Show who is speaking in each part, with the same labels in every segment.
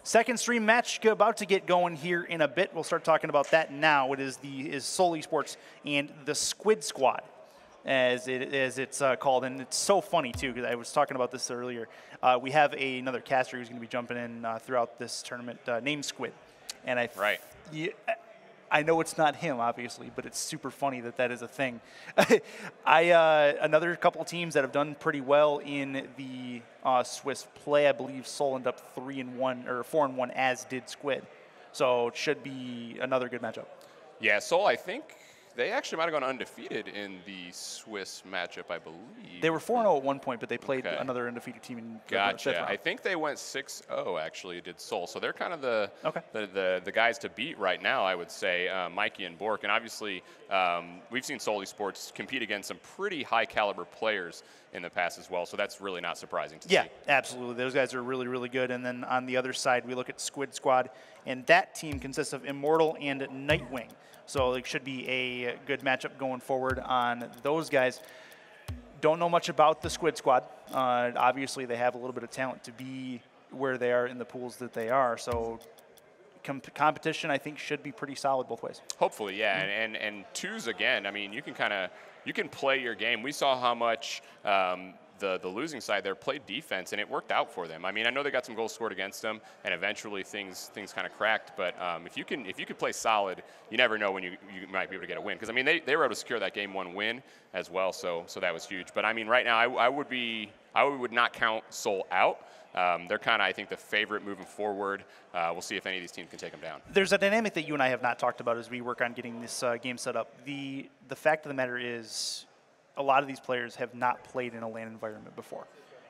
Speaker 1: Second stream match about to get going here in a bit. We'll start talking about that now. It is Seoul Esports and the SQUID squad, as it's called. And it's so funny, too, because I was talking about this earlier. We have another caster who's going to be jumping in throughout this tournament named SQUID. And I know it's not him, obviously, but it's super funny that is a thing. Another couple of teams that have done pretty well in the Swiss play, I believe Seoul ended up 3-1 or 4-1, as did SQUID. So it should be another good matchup. Yeah,
Speaker 2: Seoul, I think they actually might have gone undefeated in the Swiss matchup, I believe.
Speaker 1: They were 4-0 at one point, but they played another undefeated team in the fifth round.
Speaker 2: I think they went 6-0, actually, did Seoul. So they're kind of the guys to beat right now, I would say, Mikey and Bork. And obviously, we've seen Seoul Esports compete against some pretty high-caliber players in the past as well, so that's really not surprising to see.
Speaker 1: Yeah, absolutely. Those guys are really, really good. And then on the other side, we look at SQUID Squad, and that team consists of Immortal and Nightwing. So it should be a good matchup going forward on those guys. Don't know much about the SQUID squad. Obviously, they have a little bit of talent to be where they are in the pools that they are. So competition, I think, should be pretty solid both ways.
Speaker 2: Hopefully, yeah. And twos, again, I mean, you can play your game. We saw how much the losing side there played defense, and it worked out for them. I mean, I know they got some goals scored against them, and eventually things kind of cracked. But if you could play solid, you never know when you might be able to get a win. Because I mean, they were able to secure that game 1 win as well, so that was huge. But I mean, right now I would not count Seoul out. They're kind of, I think, the favorite moving forward. We'll see if any of these teams can take them down.
Speaker 1: There's a dynamic that you and I have not talked about as we work on getting this game set up. The fact of the matter is, a lot of these players have not played in a LAN environment before.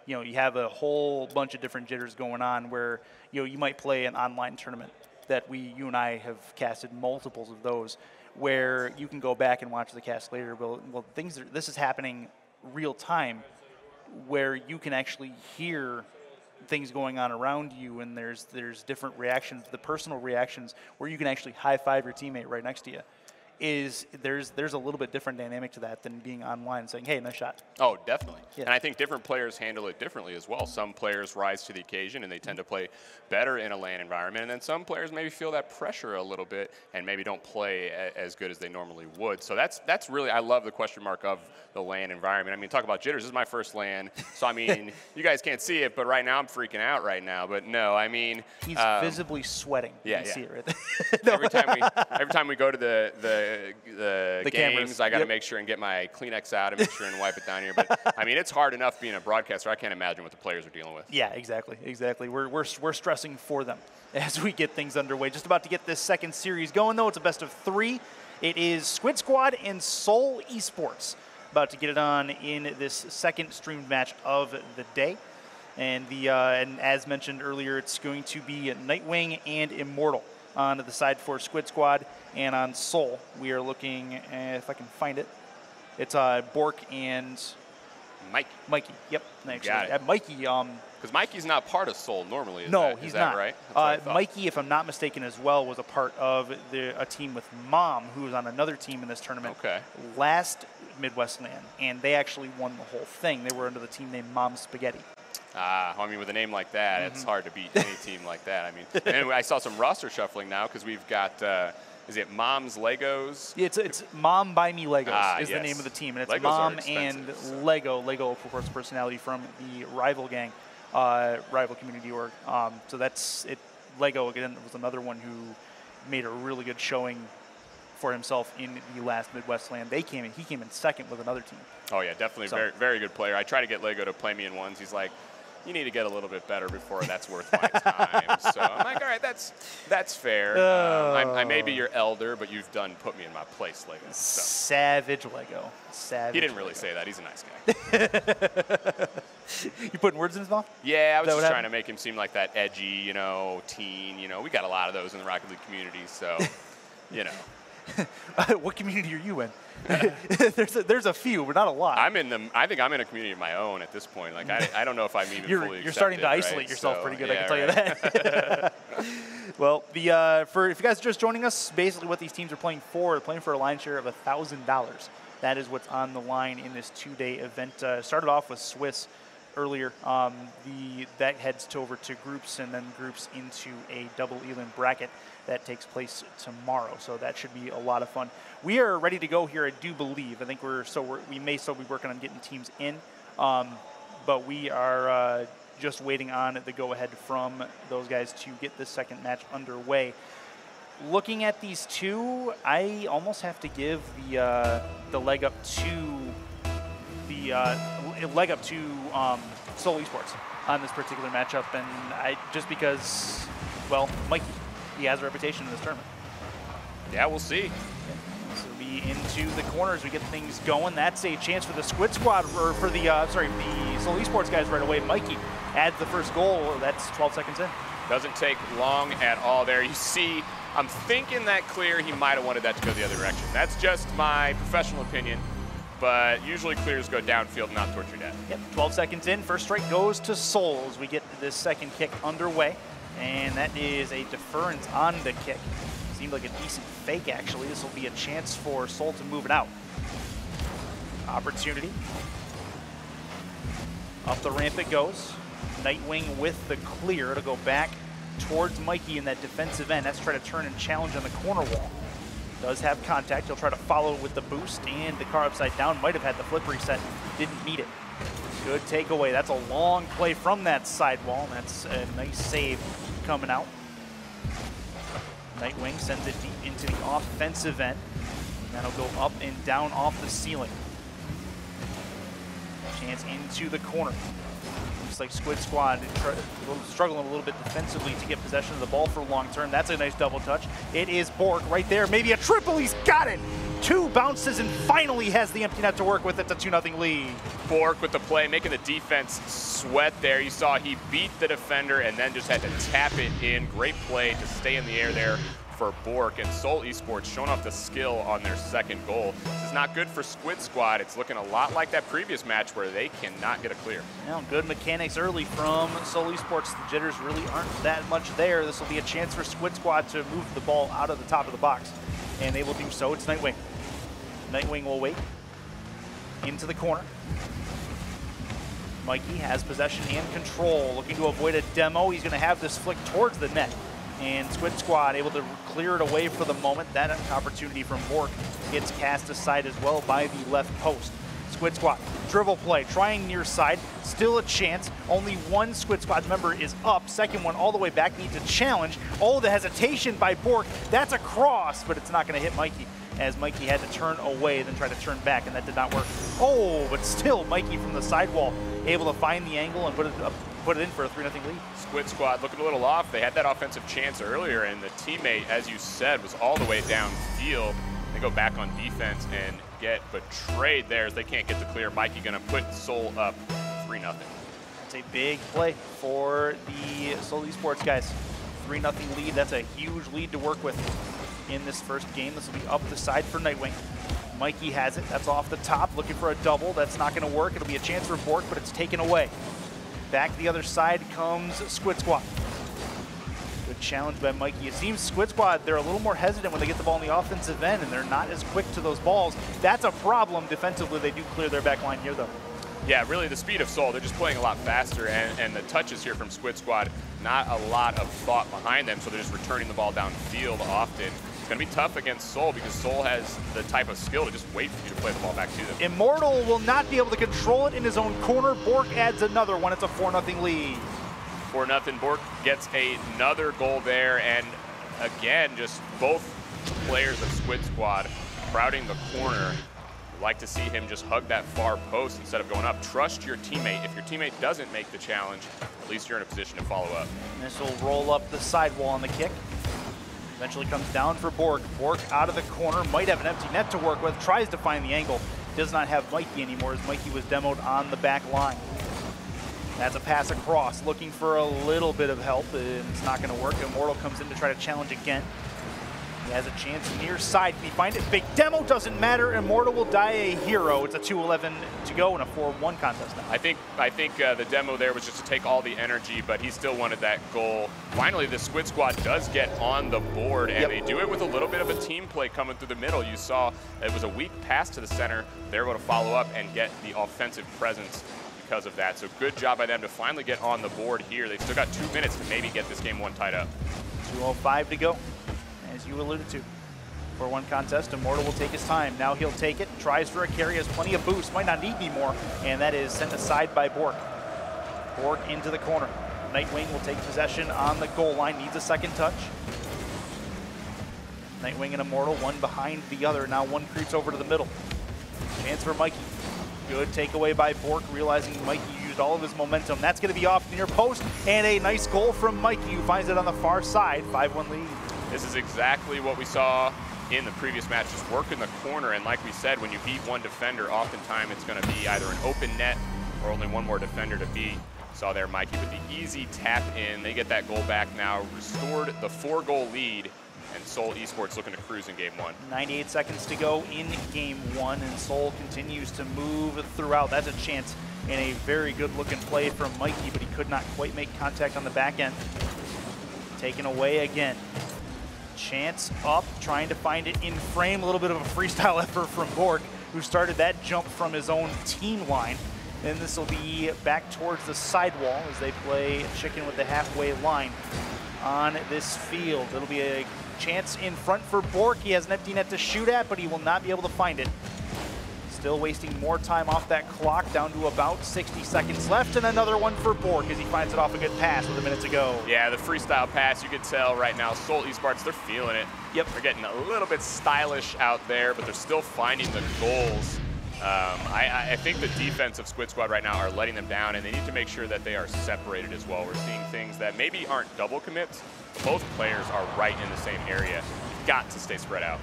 Speaker 1: You have a whole bunch of different jitters going on where, you might play an online tournament that you and I have casted multiples of those, where you can go back and watch the cast later. Well, this is happening real time, where you can actually hear things going on around you, and there's different reactions, the personal reactions, where you can actually high-five your teammate right next to you. There's a little bit different dynamic to that than being online and saying, hey, nice shot.
Speaker 2: Oh, definitely.
Speaker 1: Yeah.
Speaker 2: And I think different players handle it differently as well. Some players rise to the occasion, and they tend to play better in a LAN environment. And then some players maybe feel that pressure a little bit and maybe don't play as good as they normally would. So that's really, I love the question mark of the LAN environment. I mean, talk about jitters. This is my first LAN. So, I mean, you guys can't see it, but right now I'm freaking out right now. But no, I mean.
Speaker 1: He's visibly sweating.
Speaker 2: Yeah,
Speaker 1: you can see it right there.
Speaker 2: every time we go to the games,
Speaker 1: cameras.
Speaker 2: I got to make sure and get my Kleenex out and make sure and wipe it down here. But I mean, it's hard enough being a broadcaster. I can't imagine what the players are dealing with.
Speaker 1: Yeah, exactly. We're stressing for them as we get things underway. Just about to get this second series going, though. It's a best of 3. It is SQUID Squad and Seoul Esports about to get it on in this second streamed match of the day. And and as mentioned earlier, it's going to be Nightwing and Immortal on the side for SQUID Squad. And on Seoul, we are looking, if I can find it, it's Bork and Mikey. Yep.
Speaker 2: Got it.
Speaker 1: Mikey.
Speaker 2: Because Mikey's not part of Seoul normally. He's
Speaker 1: not.
Speaker 2: Is that right?
Speaker 1: Mikey, if I'm not mistaken, as well, was a part of a team with Mom, who was on another team in this tournament.
Speaker 2: Okay.
Speaker 1: Last MidwestLAN, and they actually won the whole thing. They were under the team named Mom Spaghetti.
Speaker 2: I mean, with a name like that, it's hard to beat any team like that. I mean, anyway, I saw some roster shuffling now because we've got. Is it Mom's Legos?
Speaker 1: It's Mom Buy Me Legos is
Speaker 2: yes.
Speaker 1: the name of the team. And it's
Speaker 2: Legos
Speaker 1: Mom and Lego. Lego, of course, personality from the Rival Gang, Rival Community Org. So that's it. Lego, again, was another one who made a really good showing for himself in the last MidwestLAN. He came in second with another team.
Speaker 2: Oh, yeah, definitely. Very, very good player. I try to get Lego to play me in ones. He's like, you need to get a little bit better before that's worth my time. So I'm like, all right, that's fair. I may be your elder, but you've put me in my place, Lego. So.
Speaker 1: Savage Lego. Savage.
Speaker 2: He didn't really say that. He's a nice guy.
Speaker 1: You putting words in his mouth?
Speaker 2: Yeah, I was just trying to make him seem like that edgy, teen. We got a lot of those in the Rocket League community, so,
Speaker 1: What community are you in? there's a few, but not a lot.
Speaker 2: I think I'm in a community of my own at this point. Like I don't know if I'm even fully accepted.
Speaker 1: You're starting to isolate
Speaker 2: right?
Speaker 1: yourself
Speaker 2: so,
Speaker 1: pretty good.
Speaker 2: Yeah,
Speaker 1: I can tell you that. Well, if you guys are just joining us, basically what these teams are playing for, they're playing for a line share of $1,000. That is what's on the line in this 2-day event. Started off with Swiss earlier, that heads over to groups and then groups into a double elim bracket that takes place tomorrow. So that should be a lot of fun. We are ready to go here, I do believe. I think we may still be working on getting teams in, but we are just waiting on the go-ahead from those guys to get this second match underway. Looking at these two, I almost have to give the leg up to Seoul Esports on this particular matchup, and just because, well, Mikey, he has a reputation in this tournament.
Speaker 2: Yeah, we'll see.
Speaker 1: This will be into the corners. We get things going. That's a chance for the SQUID squad, or for the Seoul Esports guys right away. Mikey adds the first goal. That's 12 seconds in.
Speaker 2: Doesn't take long at all there. You see, I'm thinking that clear, he might have wanted that to go the other direction. That's just my professional opinion, but usually clears go downfield, not towards your net.
Speaker 1: Yep, 12 seconds in. First strike goes to Seoul as we get this second kick underway, and that is a deference on the kick. Seemed like a decent fake, actually. This will be a chance for Seoul to move it out. Opportunity. Up the ramp it goes. Nightwing with the clear. It'll go back towards Mikey in that defensive end. That's trying to turn and challenge on the corner wall. Does have contact. He'll try to follow with the boost, and the car upside down. Might have had the flip reset. Didn't need it. Good takeaway. That's a long play from that sidewall. That's a nice save coming out. Nightwing sends it deep into the offensive end. That'll go up and down off the ceiling. Chance into the corner. Looks like SQUID squad struggling a little bit defensively to get possession of the ball for long term. That's a nice double touch. It is Bork right there. Maybe a triple. He's got it. 2 bounces and finally has the empty net to work with. It's a 2-0 lead.
Speaker 2: Bork with the play, making the defense sweat there. You saw he beat the defender and then just had to tap it in. Great play to stay in the air there for Bork, and Seoul Esports showing off the skill on their second goal. This is not good for SQUID squad. It's looking a lot like that previous match where they cannot get a clear.
Speaker 1: Now, good mechanics early from Seoul Esports. The jitters really aren't that much there. This will be a chance for SQUID squad to move the ball out of the top of the box, and they will do so. It's Nightwing. Nightwing will wait into the corner. Mikey has possession and control, looking to avoid a demo. He's going to have this flick towards the net, and SQUID squad able to clear it away for the moment. That opportunity from Bork gets cast aside as well by the left post. SQUID squad, dribble play, trying near side, still a chance. Only one SQUID squad member is up. Second one all the way back, needs a challenge. Oh, the hesitation by Bork. That's a cross, but it's not going to hit Mikey, as Mikey had to turn away, then try to turn back, and that did not work. Oh, but still Mikey from the sidewall able to find the angle and put it in for a 3-0 lead.
Speaker 2: SQUID squad looking a little off. They had that offensive chance earlier, and the teammate, as you said, was all the way downfield. They go back on defense and get betrayed there as they can't get the clear. Mikey gonna put Seoul up 3-0.
Speaker 1: It's a big play for the Seoul Esports guys. 3-0 lead. That's a huge lead to work with in this first game. This will be up the side for Nightwing. Mikey has it. That's off the top, looking for a double. That's not going to work. It'll be a chance for Bork, but it's taken away. Back the other side comes SQUID squad. Good challenge by Mikey. It seems SQUID squad, they're a little more hesitant when they get the ball in the offensive end, and they're not as quick to those balls. That's a problem defensively. They do clear their back line here, though.
Speaker 2: Yeah, really the speed of Seoul. They're just playing a lot faster, and the touches here from SQUID squad, not a lot of thought behind them, so they're just returning the ball downfield often. It's going to be tough against Seoul because Seoul has the type of skill to just wait for you to play the ball back to them.
Speaker 1: Immortal will not be able to control it in his own corner. Bork adds another one. It's a 4-0 lead.
Speaker 2: 4-0. Bork gets another goal there, and again, just both players of SQUID squad crowding the corner. Like to see him just hug that far post instead of going up. Trust your teammate. If your teammate doesn't make the challenge, at least you're in a position to follow up.
Speaker 1: This will roll up the sidewall on the kick. Eventually comes down for Bork. Bork out of the corner, might have an empty net to work with, tries to find the angle. Does not have Mikey anymore, as Mikey was demoed on the back line. That's a pass across, looking for a little bit of help, and it's not going to work. Immortal comes in to try to challenge again. He has a chance near side. Can he find it? Big demo, doesn't matter. Immortal will die a hero. It's a 2-11 to go in a 4-1 contest now.
Speaker 2: I think the demo there was just to take all the energy, but he still wanted that goal. Finally, the SQUID squad does get on the board, and they do it with a little bit of a team play coming through the middle. You saw it was a weak pass to the center. They're able to follow up and get the offensive presence. because of that. So good job by them to finally get on the board here. They've still got 2 minutes to maybe get this game 1 tied up.
Speaker 1: 2:05 to go, as you alluded to. 4-1 contest, Immortal will take his time. Now he'll take it, tries for a carry, has plenty of boost, might not need any more, and that is sent aside by Bork. Bork into the corner. Nightwing will take possession on the goal line, needs a second touch. Nightwing and Immortal, one behind the other. Now one creeps over to the middle. Chance for Mikey. Good takeaway by Bork, realizing Mikey used all of his momentum. That's going to be off near post, and a nice goal from Mikey, who finds it on the far side. 5-1 lead.
Speaker 2: This is exactly what we saw in the previous match, just work in the corner, and like we said, when you beat one defender, oftentimes it's going to be either an open net or only one more defender to beat. Saw there Mikey with the easy tap in. They get that goal back now, restored the 4-goal lead, and Seoul Esports looking to cruise in game 1.
Speaker 1: 98 seconds to go in game 1, and Seoul continues to move throughout. That's a chance and a very good looking play from Mikey, but he could not quite make contact on the back end. Taken away again. Chance up, trying to find it in frame. A little bit of a freestyle effort from Bork, who started that jump from his own team line. And this will be back towards the sidewall as they play chicken with the halfway line on this field. It'll be a chance in front for Bork. He has an empty net to shoot at, but he will not be able to find it. Still wasting more time off that clock, down to about 60 seconds left, and another one for Bork as he finds it off a good pass with a minute to go.
Speaker 2: Yeah, the freestyle pass, you can tell right now, Seoul Esports, they're feeling it.
Speaker 1: Yep.
Speaker 2: They're getting a little bit stylish out there, but they're still finding the goals. I think the defense of Squid Squad right now are letting them down, and they need to make sure that they are separated as well. We're seeing things that maybe aren't double commits. Both players are right in the same area. You've got to stay spread out.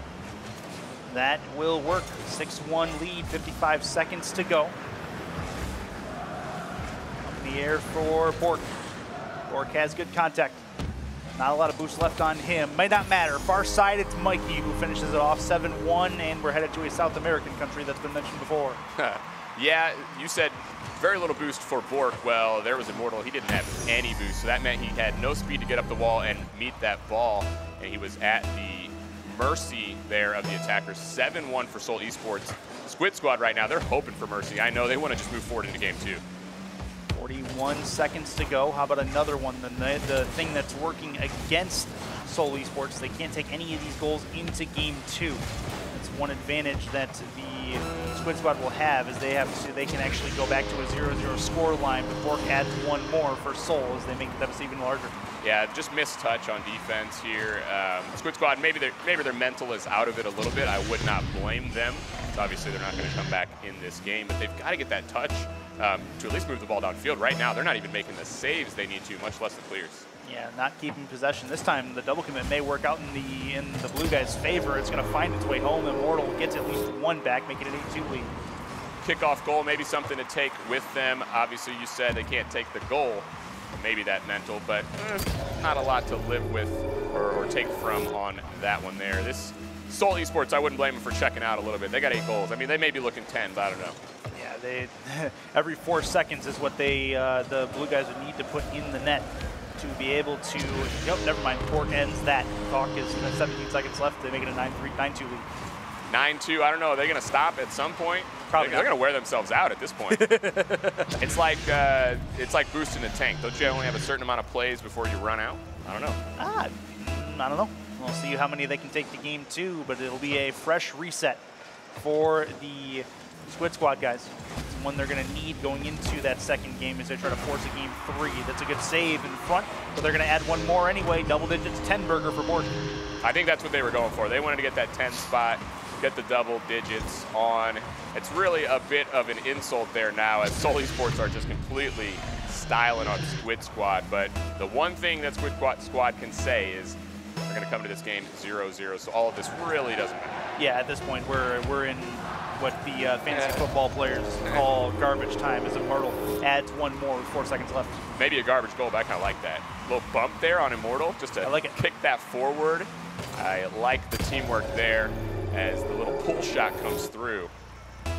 Speaker 1: That will work. 6-1 lead, 55 seconds to go. Up in the air for Bork. Bork has good contact. Not a lot of boost left on him. Might not matter. Far side, it's Mikey who finishes it off 7-1, and we're headed to a South American country that's been mentioned before.
Speaker 2: Yeah, you said very little boost for Bork. Well, there was Immortal. He didn't have any boost, so that meant he had no speed to get up the wall and meet that ball, and he was at the mercy there of the attackers. 7-1 for Seoul Esports. Squid Squad right now, they're hoping for mercy. I know they want to just move forward into game 2.
Speaker 1: 41 seconds to go. How about another one? The thing that's working against Seoul Esports, they can't take any of these goals into game 2. That's one advantage that the Squid Squad will have, is they can actually go back to a 0-0 score line, but Bork adds one more for Seoul as they make the deficit even larger.
Speaker 2: Yeah, just missed touch on defense here. Squid Squad, maybe their mental is out of it a little bit. I would not blame them. So obviously, they're not going to come back in this game, but they've got to get that touch to at least move the ball downfield. Right now, they're not even making the saves they need to, much less the clears.
Speaker 1: Yeah, not keeping possession. This time, the double commit may work out in the blue guys' favor. It's going to find its way home. Immortal gets at least one back, making it an 8-2 lead.
Speaker 2: Kickoff goal, maybe something to take with them. Obviously, you said they can't take the goal. Maybe that mental, but not a lot to live with or take from on that one there. This Seoul Esports, I wouldn't blame them for checking out a little bit. They got 8 goals. I mean, they may be looking 10, but I don't know.
Speaker 1: Yeah, they every 4 seconds is what the blue guys would need to put in the net to be able to. Nope, never mind. Bork ends that. Talk is 17 seconds left. They make it a 9-2 lead.
Speaker 2: 9-2. I don't know. Are they going to stop at some point?
Speaker 1: Probably
Speaker 2: they're going to wear themselves out at this point. It's like boosting a tank. Don't you only have a certain amount of plays before you run out? I don't know.
Speaker 1: I don't know. We'll see how many they can take to game 2, but it'll be a fresh reset for the Squid Squad guys. It's one they're going to need going into that second game as they try to force a game 3. That's a good save in front, but they're going to add one more anyway. Double digits, 10 burger for Bork.
Speaker 2: I think that's what they were going for. They wanted to get that 10 spot, get the double digits on. It's really a bit of an insult there now, as Seoul Esports are just completely styling on Squid Squad. But the one thing that Squid Squad can say is they're going to come to this game 0-0, so all of this really doesn't matter.
Speaker 1: Yeah, at this point, we're in what the fantasy football players call garbage time, as Immortal adds one more with 4 seconds left.
Speaker 2: Maybe a garbage goal, but I kind of like that. A little bump there on Immortal, just to kick that forward. I like the teamwork there as the little pull shot comes through.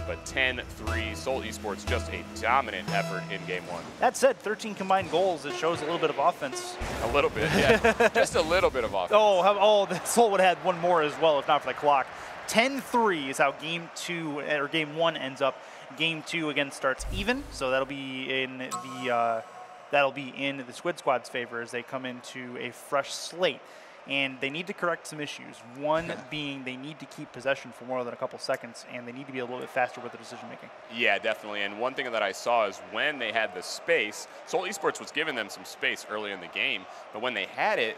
Speaker 2: But 10-3, Seoul Esports, just a dominant effort in game 1.
Speaker 1: That said, 13 combined goals. It shows a little bit of offense.
Speaker 2: A little bit, yeah. Just a little bit of offense.
Speaker 1: Oh, Seoul would have had one more as well if not for the clock. 10-3 is how game 1 ends up. Game 2 again starts even, so that'll be in the SQUID squad's favor as they come into a fresh slate. And they need to correct some issues. One being they need to keep possession for more than a couple seconds, and they need to be a little bit faster with the decision making. Yeah,
Speaker 2: definitely. And one thing that I saw is when they had the space, Seoul Esports was giving them some space early in the game, but when they had it,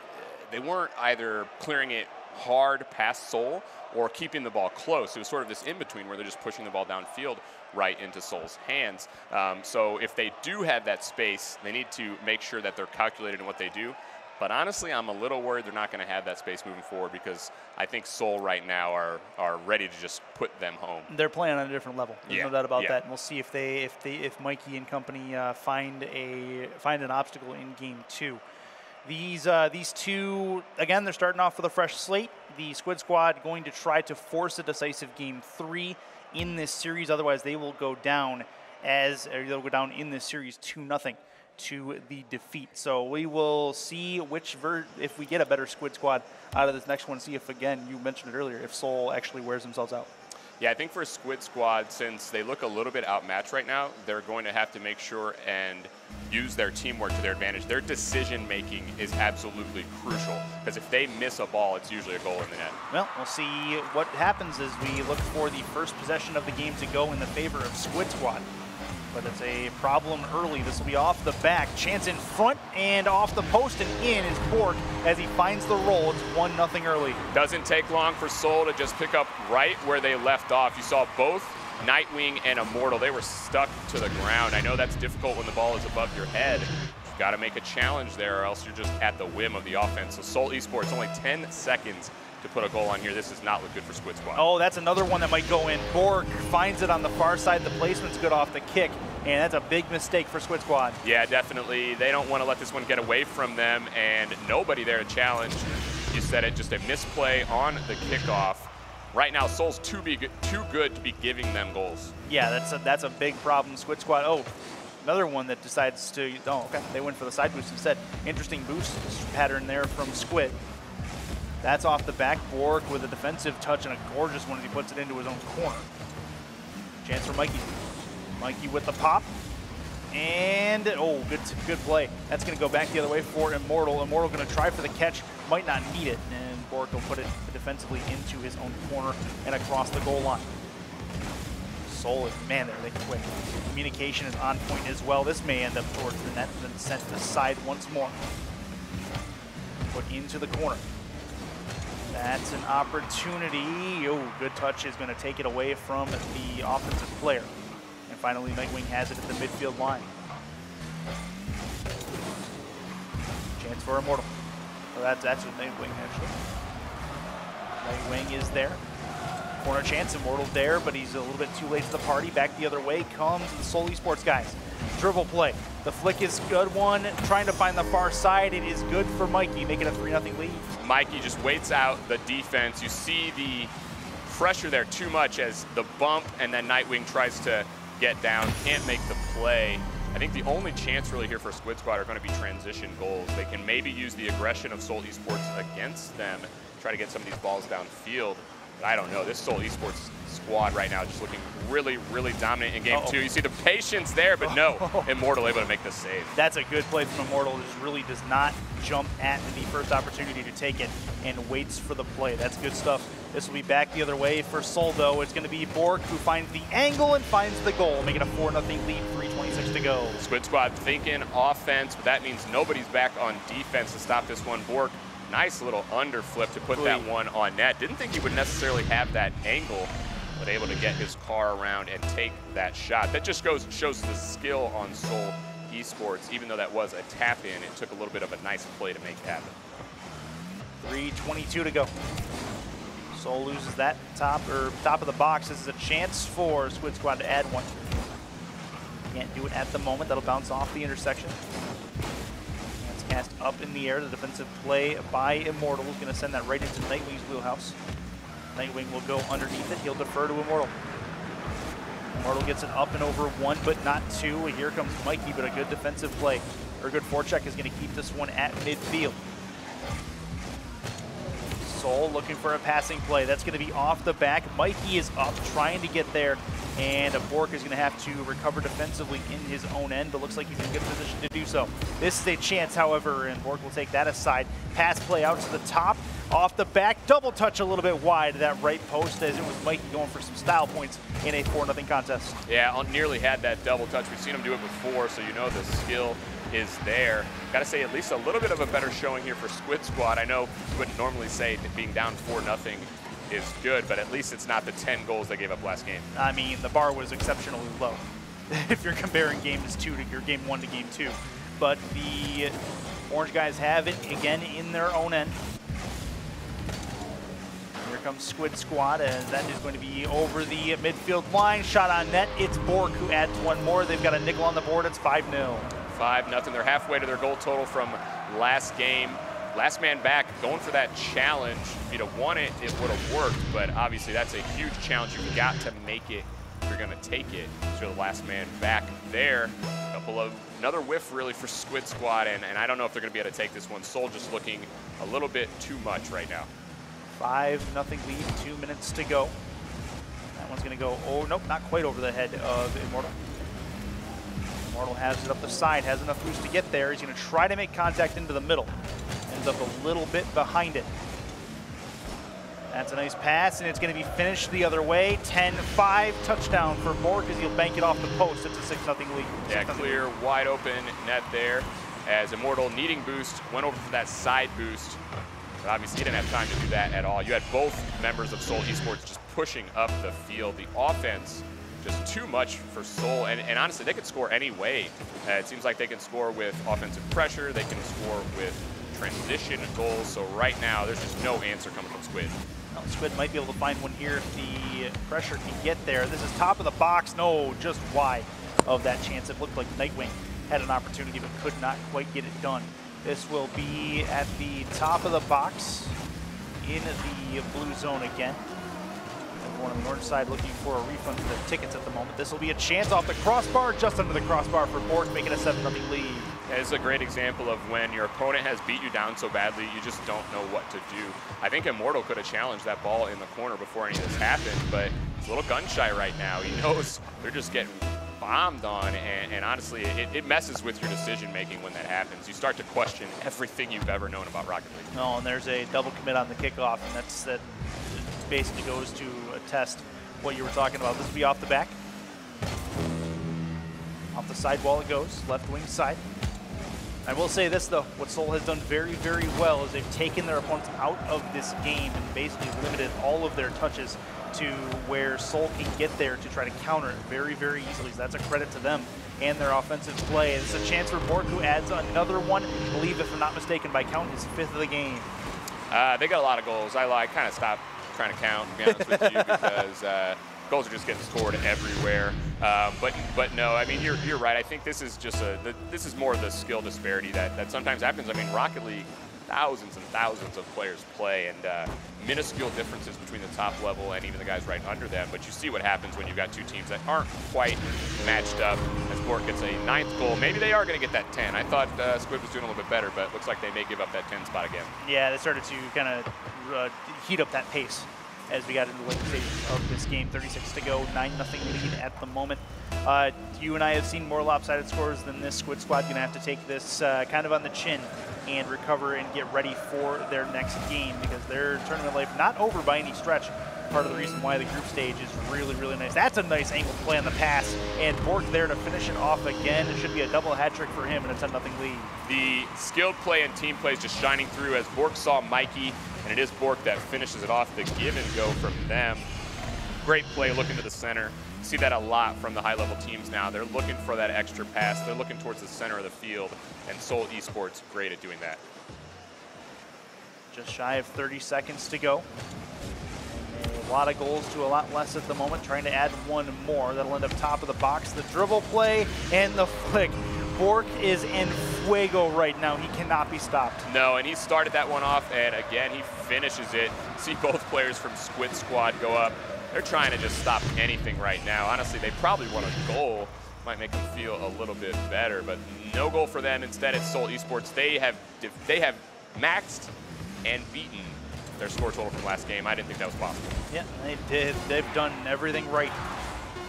Speaker 2: they weren't either clearing it hard past Seoul or keeping the ball close. It was sort of this in-between where they're just pushing the ball downfield right into Seoul's hands. So if they do have that space, they need to make sure that they're calculated in what they do. But honestly, I'm a little worried they're not going to have that space moving forward because I think Seoul right now are ready to just put them home.
Speaker 1: They're playing on a different level. There's no doubt about that. And we'll see if Mikey and company find an obstacle in Game 2. These two, again, they're starting off with a fresh slate. The SQUID squad going to try to force a decisive Game 3 in this series. Otherwise, they will go down in this series 2-0. To the defeat. So we will see if we get a better SQUID squad out of this next one, see if, again, you mentioned it earlier, if Seoul actually wears themselves out.
Speaker 2: Yeah, I think for a SQUID squad, since they look a little bit outmatched right now, they're going to have to make sure and use their teamwork to their advantage. Their decision-making is absolutely crucial, because if they miss a ball, it's usually a goal in the net.
Speaker 1: Well, we'll see what happens as we look for the first possession of the game to go in the favor of SQUID squad. But it's a problem early. This will be off the back. Chance in front and off the post and in is Bork as he finds the roll. It's 1-0 early.
Speaker 2: Doesn't take long for Seoul to just pick up right where they left off. You saw both Nightwing and Immortal. They were stuck to the ground. I know that's difficult when the ball is above your head. You've got to make a challenge there or else you're just at the whim of the offense. So Seoul Esports, only 10 seconds to put a goal on here. This does not look good for SQUID squad.
Speaker 1: Oh, that's another one that might go in. Bork finds it on the far side. The placement's good off the kick, and that's a big mistake for SQUID squad.
Speaker 2: Yeah, definitely. They don't want to let this one get away from them, and nobody there to challenge. You said it, just a misplay on the kickoff. Right now, Seoul's too good to be giving them goals.
Speaker 1: Yeah, that's a big problem. SQUID squad. Oh, another one that decides to. Oh, okay. They went for the side boost instead. Interesting boost pattern there from SQUID. That's off the back. Bork with a defensive touch and a gorgeous one as he puts it into his own corner. Chance for Mikey. Mikey with the pop. And, oh, good play. That's going to go back the other way for Immortal. Immortal going to try for the catch. Might not need it. And Bork will put it defensively into his own corner and across the goal line. Seoul is, man, they quick. Communication is on point as well. This may end up towards the net and then sent aside once more. Put into the corner. That's an opportunity. Oh, good touch is going to take it away from the offensive player. And finally, Nightwing has it at the midfield line. Chance for Immortal. Well, that's with Nightwing, actually. Nightwing is there. Corner chance, Immortal there, but he's a little bit too late to the party. Back the other way comes the Seoul Esports guys. Dribble play. The flick is good one. Trying to find the far side. It is good for Mikey, making a 3-0 lead.
Speaker 2: Mikey just waits out the defense. You see the pressure there too much as the bump and then Nightwing tries to get down. Can't make the play. I think the only chance really here for SQUID squad are going to be transition goals. They can maybe use the aggression of Seoul Esports against them, try to get some of these balls downfield. But I don't know. This Seoul Esports squad right now just looking really, really dominant in Game 2. You see the patience there, but no, Immortal able to make the save.
Speaker 1: That's a good play from Immortal. Just really does not jump at the first opportunity to take it and waits for the play. That's good stuff. This will be back the other way for Seoul, though. It's going to be Bork who finds the angle and finds the goal, making a 4-0 lead, 3:26 to go.
Speaker 2: SQUID squad thinking offense, but that means nobody's back on defense to stop this one. Bork, nice little underflip to put that one on net. Didn't think he would necessarily have that angle, but able to get his car around and take that shot. That just shows the skill on Seoul Esports. Even though that was a tap in, it took a little bit of a nice play to make it happen.
Speaker 1: 3:22 to go. Seoul loses that top of the box. This is a chance for SQUID squad to add one. Can't do it at the moment. That'll bounce off the intersection. That's cast up in the air. The defensive play by Immortal is going to send that right into Nightwing's wheelhouse. Nightwing will go underneath it. He'll defer to Immortal. Immortal gets it up and over one, but not two. Here comes Mikey, but a good defensive play, or a good forecheck is going to keep this one at midfield. Seoul looking for a passing play. That's going to be off the back. Mikey is up, trying to get there And Bork is going to have to recover defensively in his own end, but looks like he's in a good position to do so. This is a chance, however, and Bork will take that aside. Pass play out to the top, off the back, double touch a little bit wide to that right post, as it was Mikey going for some style points in a 4-0 contest.
Speaker 2: Yeah, nearly had that double touch. We've seen him do it before, so you know the skill is there. Got to say, at least a little bit of a better showing here for SQUID Squad. I know you wouldn't normally say that being down 4-0 is good, but at least it's not the 10 goals they gave up last game.
Speaker 1: I mean, the bar was exceptionally low if you're comparing games 2 to your game 1 to game 2. But the Orange guys have it again in their own end. Here comes SQUID Squad, as that is going to be over the midfield line. Shot on net. It's Bork who adds one more. They've got a nickel on the board. It's 5-0.
Speaker 2: 5-0. They're halfway to their goal total from last game. Last man back, going for that challenge. If you'd have won it, it would have worked, but obviously that's a huge challenge. You've got to make it if you're going to take it. So the last man back there. Another whiff really for SQUID Squad, and I don't know if they're going to be able to take this one. Soul just looking a little bit too much right now.
Speaker 1: 5-0 lead, 2 minutes to go. That one's going to go, oh, nope, not quite over the head of Immortal. Immortal has it up the side, has enough boost to get there. He's going to try to make contact into the middle. Ends up a little bit behind it. That's a nice pass, and it's going to be finished the other way. 10-5 touchdown for Bork as he'll bank it off the post. It's a 6-0 lead.
Speaker 2: Yeah, clear, wide open net there. As Immortal needing boost, went over for that side boost. But obviously he didn't have time to do that at all. You had both members of Soul Esports just pushing up the field. The offense just too much for Soul, and honestly, they could score any way. It seems like they can score with offensive pressure, they can score with transition goals, so right now, there's just no answer coming from SQUID.
Speaker 1: Well, SQUID might be able to find one here if the pressure can get there. This is top of the box, no, just wide of that chance. It looked like Nightwing had an opportunity, but could not quite get it done. This will be at the top of the box in the blue zone again. Everyone on the orange side looking for a refund for their tickets at the moment. This will be a chance off the crossbar, just under the crossbar for Bork, making a 7-0 lead.
Speaker 2: Yeah, it's a great example of when your opponent has beat you down so badly, you just don't know what to do. I think Immortal could have challenged that ball in the corner before any of this happened, but he's a little gun shy right now. He knows they're just getting bombed on, and honestly, it messes with your decision making when that happens. You start to question everything you've ever known about Rocket League.
Speaker 1: No, and there's a double commit on the kickoff, and that basically goes to attest what you were talking about. This will be off the back. Off the sidewall it goes, left wing side. I will say this though, what Soul has done very, very well is they've taken their opponents out of this game and basically limited all of their touches to where Soul can get there to try to counter it very, very easily. So that's a credit to them and their offensive play. It's a chance for Bork, who adds another one, I believe, if I'm not mistaken, by count, his 5th of the game.
Speaker 2: They got a lot of goals. I kind of stopped trying to count, to be honest with you, because goals are just getting scored everywhere. But no, I mean, you're right. I think this is just this is more of the skill disparity that sometimes happens. I mean, Rocket League, thousands and thousands of players play, and minuscule differences between the top level and even the guys right under them. But you see what happens when you've got two teams that aren't quite matched up. As Bork gets a 9th goal, maybe they are going to get that 10. I thought SQUID was doing a little bit better, but looks like they may give up that 10 spot again.
Speaker 1: Yeah, they started to kind of heat up that pace as we got into the late stage of this game. 36 to go, 9-0 lead at the moment. You and I have seen more lopsided scores than this. SQUID Squad going to have to take this kind of on the chin and recover and get ready for their next game, because their tournament life not over by any stretch. Part of the reason why the group stage is really, really nice. That's a nice angle play on the pass, and Bork there to finish it off again. It should be a double hat trick for him and a 10-0 lead.
Speaker 2: The skilled play and team play is just shining through as Bork saw Mikey, and it is Bork that finishes it off. The give and go from them. Great play looking to the center. See that a lot from the high-level teams now. They're looking for that extra pass. They're looking towards the center of the field, and Soul Esports great at doing that.
Speaker 1: Just shy of 30 seconds to go. A lot of goals to a lot less at the moment, trying to add one more. That'll end up top of the box. The dribble play and the flick. Bork is in fuego right now. He cannot be stopped.
Speaker 2: No, and he started that one off, and again, he finishes it. See both players from SQUID Squad go up. They're trying to just stop anything right now. Honestly, they probably want a goal. Might make them feel a little bit better, but no goal for them. Instead, it's Soul Esports. They have maxed and beaten their score total from last game. I didn't think that was possible.
Speaker 1: Yeah, they did. They've done everything right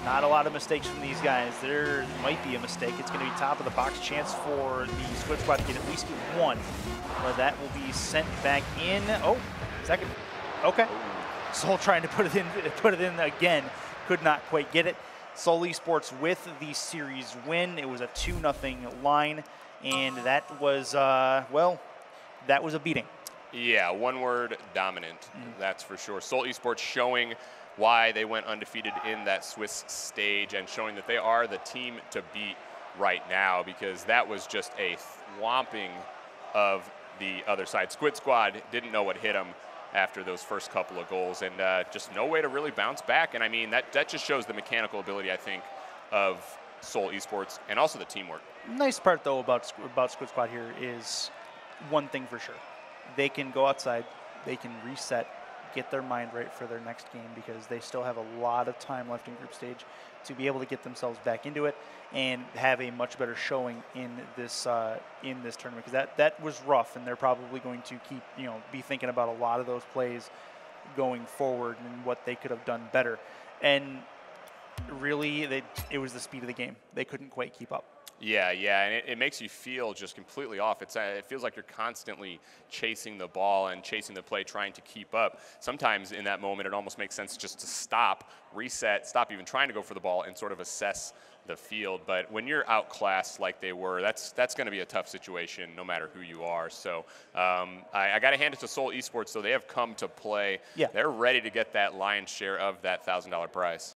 Speaker 1: Not a lot of mistakes from these guys. There might be a mistake. It's going to be top of the box chance for the Squid Squad to get at least one. But that will be sent back in. Oh, second. Okay. Soul trying to put it in again. Could not quite get it. Soul Esports with the series win. It was a 2-0 line, and that was, well, that was a beating.
Speaker 2: Yeah, one word, dominant. That's for sure. Soul Esports showing why they went undefeated in that Swiss stage and showing that they are the team to beat right now, because that was just a thwomping of the other side. Squid Squad didn't know what hit them after those first couple of goals, and just no way to really bounce back. And I mean, that just shows the mechanical ability, I think, of Soul Esports and also the teamwork.
Speaker 1: Nice part, though, about Squid Squad here is one thing for sure. They can go outside, they can reset, get their mind right for their next game, because they still have a lot of time left in group stage to be able to get themselves back into it and have a much better showing in this tournament, because that was rough, and they're probably going to keep, be thinking about a lot of those plays going forward and what they could have done better. And really, it was the speed of the game. They couldn't quite keep up.
Speaker 2: Yeah, and it makes you feel just completely off. It feels like you're constantly chasing the ball and chasing the play, trying to keep up. Sometimes in that moment, it almost makes sense just to stop, reset, stop even trying to go for the ball, and sort of assess the field. But when you're outclassed like they were, that's going to be a tough situation no matter who you are. So I got to hand it to Soul Esports. So they have come to play.
Speaker 1: Yeah.
Speaker 2: They're ready to get that lion's share of that $1,000 prize.